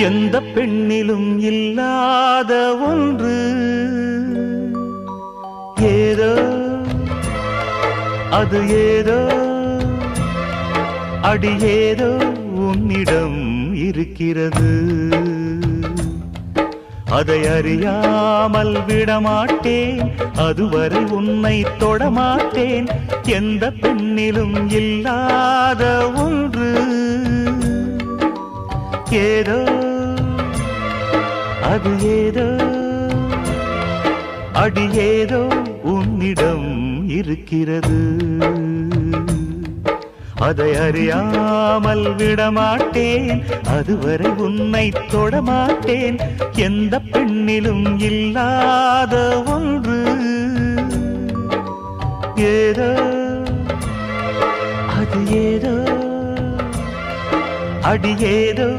எந்த பெண்ணிலும் இல்லாத ஒன்று ஏதோ அது ஏதோ அடி ஏதோ உன்னிடம் இருக்கிறது. அதை அறியாமல் விடமாட்டேன், அதுவரை உன்னை தொடமாட்டேன். எந்த பெண்ணிலும் இல்லாத ஒன்று ஏதோ அது ஏதோ அடி ஏதோ உன்னிடம் இருக்கிறது. அதை அறியாமல் விடமாட்டேன், அதுவரை உன்னை தொடமாட்டேன். எந்த பெண்ணிலும் இல்லாத ஒன்று ஏதோ அது ஏதோ அடி ஏதோ